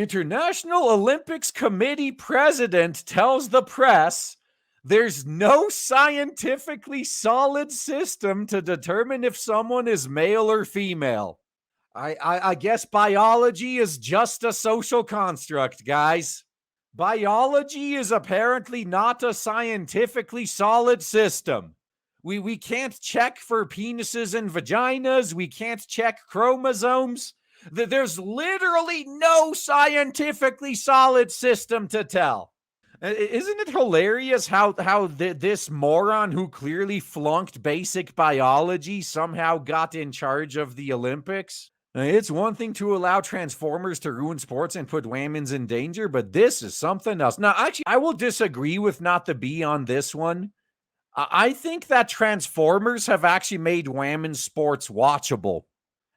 International Olympics Committee president tells the press there's no scientifically solid system to determine if someone is male or female. I guess biology is just a social construct, guys. Biology is apparently not a scientifically solid system. We can't check for penises and vaginas. We can't check chromosomes. There's literally no scientifically solid system to tell. Isn't it hilarious how this moron who clearly flunked basic biology somehow got in charge of the Olympics? It's one thing to allow Transformers to ruin sports and put women's in danger, but this is something else. Now, actually, I will disagree with Not the Bee on this one. I think that Transformers have actually made women's sports watchable,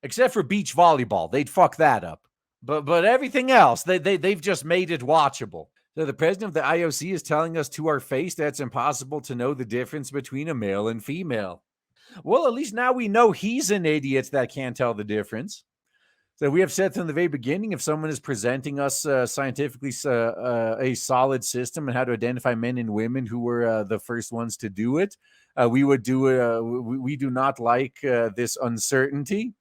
except for beach volleyball. They'd fuck that up. But everything else, they've just made it watchable. So the president of the IOC is telling us to our face that it's impossible to know the difference between a male and female. Well, at least now we know he's an idiot that can't tell the difference. So we have said from the very beginning, if someone is presenting us scientifically a solid system and how to identify men and women who were the first ones to do it, we would do it. We do not like this uncertainty.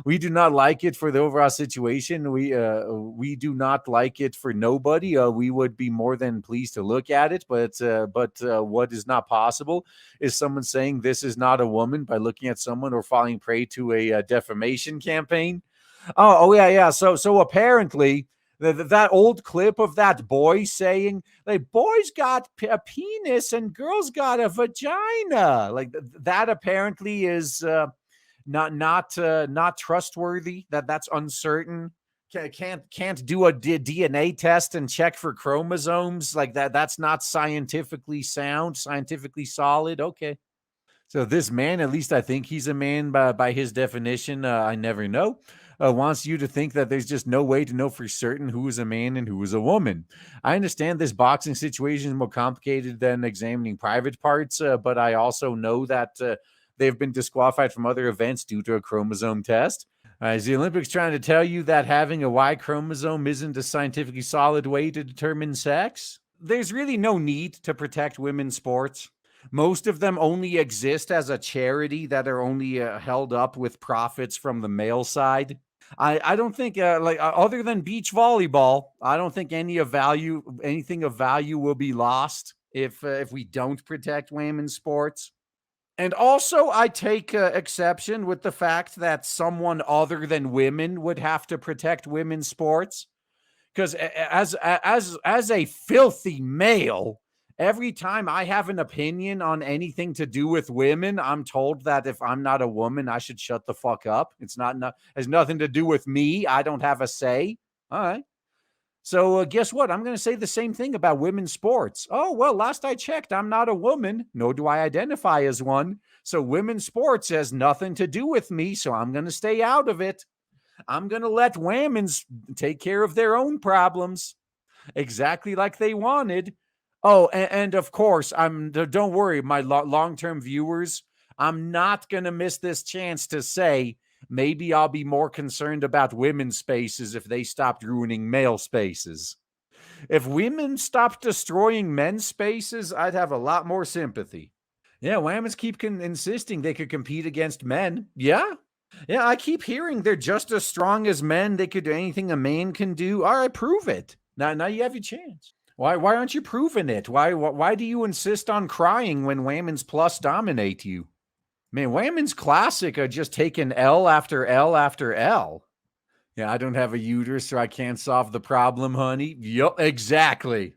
We do not like it for the overall situation. We do not like it for nobody. We would be more than pleased to look at it, but what is not possible is someone saying this is not a woman by looking at someone or falling prey to a defamation campaign. Oh yeah. So apparently that old clip of that boy saying like boys got a penis and girls got a vagina, like that apparently is not trustworthy. That's uncertain. Can't do a DNA test and check for chromosomes like that. That's not scientifically sound, scientifically solid. Okay. So this man, at least I think he's a man by his definition. I never know. Wants you to think that there's just no way to know for certain who is a man and who is a woman. I understand this boxing situation is more complicated than examining private parts, but I also know that they've been disqualified from other events due to a chromosome test. Is the Olympics trying to tell you that having a Y chromosome isn't a scientifically solid way to determine sex? There's really no need to protect women's sports. Most of them only exist as a charity that are only held up with profits from the male side. I don't think other than beach volleyball, I don't think anything of value will be lost if we don't protect women's sports. And also, I take exception with the fact that someone other than women would have to protect women's sports, because as a filthy male, every time I have an opinion on anything to do with women, I'm told that if I'm not a woman, I should shut the fuck up. It's has nothing to do with me. I don't have a say. All right. So guess what? I'm going to say the same thing about women's sports. Oh, well, last I checked, I'm not a woman, nor do I identify as one. So women's sports has nothing to do with me, so I'm going to stay out of it. I'm going to let women's take care of their own problems exactly like they wanted. Oh, and of course, don't worry, my long-term viewers, I'm not going to miss this chance to say maybe I'll be more concerned about women's spaces if they stopped ruining male spaces. If women stopped destroying men's spaces, I'd have a lot more sympathy. Yeah, women's keep insisting they could compete against men. Yeah, I keep hearing they're just as strong as men. They could do anything a man can do. All right, prove it. Now you have your chance. Why aren't you proving it? Why do you insist on crying when Women's Plus dominate you? Man, Women's Classic are just taking L after L after L. Yeah, I don't have a uterus, so I can't solve the problem, honey. Yup, exactly.